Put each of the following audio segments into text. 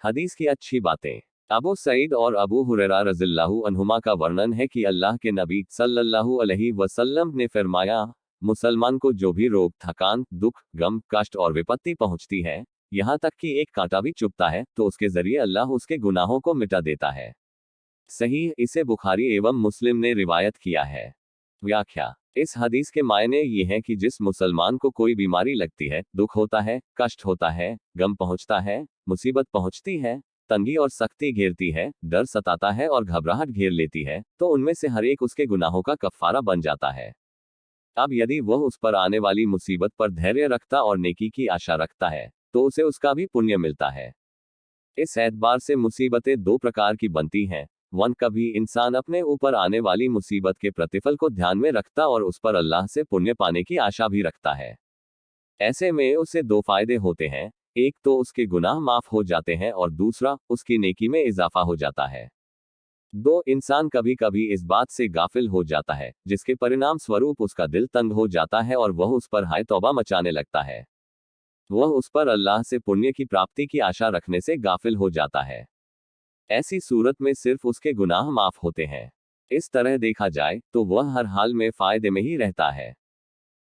हदीस की अच्छी बातें। अबू सईद और अबू हुरैरा रज़ियल्लाहु अन्हुमा का वर्णन है कि अल्लाह के नबी सल्लल्लाहु अलैहि वसल्लम ने फरमाया, मुसलमान को जो भी रोग, थकान, दुख, गम, कष्ट और विपत्ति पहुंचती है, यहाँ तक कि एक कांटा भी चुभता है, तो उसके जरिए अल्लाह उसके गुनाहों को मिटा देता है। सही, इसे बुखारी एवं मुस्लिम ने रिवायत किया है। व्याख्या। इस हदीस के मायने ये हैं कि जिस मुसलमान को कोई बीमारी लगती है, दुख होता है, कष्ट होता है, गम पहुंचता है, मुसीबत पहुंचती है, तंगी और सख्ती घेरती है, डर सताता है और घबराहट घेर लेती है, तो उनमें से हर एक उसके गुनाहों का कफ्फारा बन जाता है। अब यदि वह उस पर आने वाली मुसीबत पर धैर्य रखता और नेकी की आशा रखता है, तो उसे उसका भी पुण्य मिलता है। इस एतबार से मुसीबतें दो प्रकार की बनती हैं। वन, कभी इंसान अपने ऊपर आने वाली मुसीबत के प्रतिफल को ध्यान में रखता और उस पर अल्लाह से पुण्य पाने की आशा भी रखता है। ऐसे में उसे दो फायदे होते हैं, एक तो उसके गुनाह माफ हो जाते हैं और दूसरा, उसकी नेकी में इजाफा हो जाता है। दो, इंसान कभी कभी इस बात से गाफिल हो जाता है, जिसके परिणाम स्वरूप उसका दिल तंग हो जाता है और वह उस पर हाय तौबा मचाने लगता है। वह उस पर अल्लाह से पुण्य की प्राप्ति की आशा रखने से गाफिल हो जाता है। ऐसी सूरत में सिर्फ उसके गुनाह माफ होते हैं। इस तरह देखा जाए तो वह हर हाल में फायदे में ही रहता है।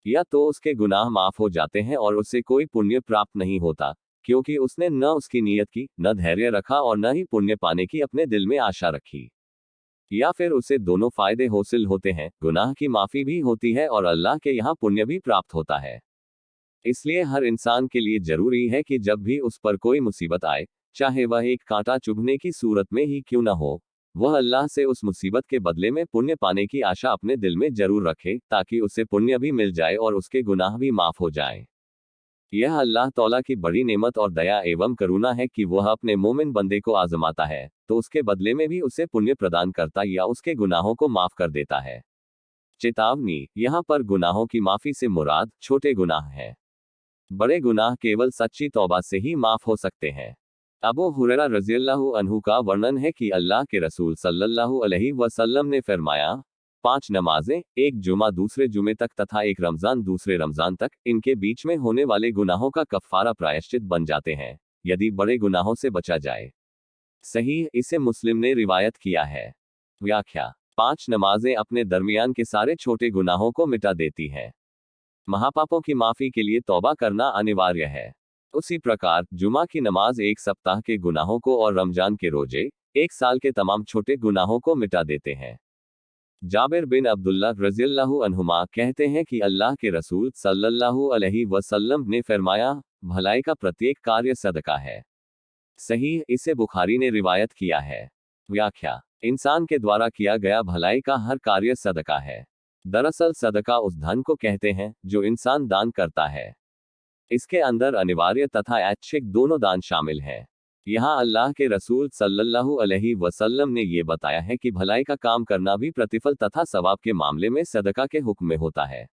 या तो उसके गुनाह माफ हो जाते हैं और उससे कोई पुण्य प्राप्त नहीं होता, क्योंकि उसने न उसकी नीयत की, न धैर्य रखा और न ही पुण्य पाने की अपने दिल में आशा रखी। या फिर उसे दोनों फायदे हासिल होते हैं, गुनाह की माफी भी होती है और अल्लाह के यहाँ पुण्य भी प्राप्त होता है। इसलिए हर इंसान के लिए जरूरी है कि जब भी उस पर कोई मुसीबत आए, चाहे वह एक कांटा चुभने की सूरत में ही क्यों न हो, वह अल्लाह से उस मुसीबत के बदले में पुण्य पाने की आशा अपने दिल में जरूर रखे, ताकि उसे पुण्य भी मिल जाए और उसके गुनाह भी माफ हो जाएं। यह अल्लाह तौला की बड़ी नेमत और दया एवं करुणा है कि वह अपने मोमिन बंदे को आजमाता है, तो उसके बदले में भी उसे पुण्य प्रदान करता या उसके गुनाहों को माफ कर देता है। चेतावनी, यहाँ पर गुनाहों की माफी से मुराद छोटे गुनाह है। बड़े गुनाह केवल सच्ची तौबा से ही माफ हो सकते हैं। अबू हुरैरा रज़ियल्लाहु अन्हु का वर्णन है कि अल्लाह के रसूल सल्लल्लाहु अलैहि वसल्लम ने फरमाया, 5 नमाजें, एक जुमा दूसरे जुमे तक तथा एक रमजान दूसरे रमजान तक, इनके बीच में होने वाले गुनाहों का कफ्फारा प्रायश्चित बन जाते हैं, यदि बड़े गुनाहों से बचा जाए। सही, इसे मुस्लिम ने रिवायत किया है। व्याख्या। 5 नमाजें अपने दरमियान के सारे छोटे गुनाहों को मिटा देती हैं। महापापों की माफी के लिए तौबा करना अनिवार्य है। उसी प्रकार जुमा की नमाज एक सप्ताह के गुनाहों को और रमजान के रोजे 1 साल के तमाम छोटे गुनाहों को मिटा देते हैं। जाबिर बिन अब्दुल्लाह रज़ियल्लाहु अन्हुमा कहते हैं कि अल्लाह के रसूल सल्लल्लाहु अलैहि वसल्लम ने फरमाया, भलाई का प्रत्येक कार्य सदका है। सही, इसे बुखारी ने रिवायत किया है। व्याख्या। इंसान के द्वारा किया गया भलाई का हर कार्य सदका है। दरअसल सदका उस धन को कहते हैं जो इंसान दान करता है। इसके अंदर अनिवार्य तथा ऐच्छिक दोनों दान शामिल हैं। यहाँ अल्लाह के रसूल सल्लल्लाहु अलैहि वसल्लम ने ये बताया है कि भलाई का काम करना भी प्रतिफल तथा सवाब के मामले में सदका के हुक्म में होता है।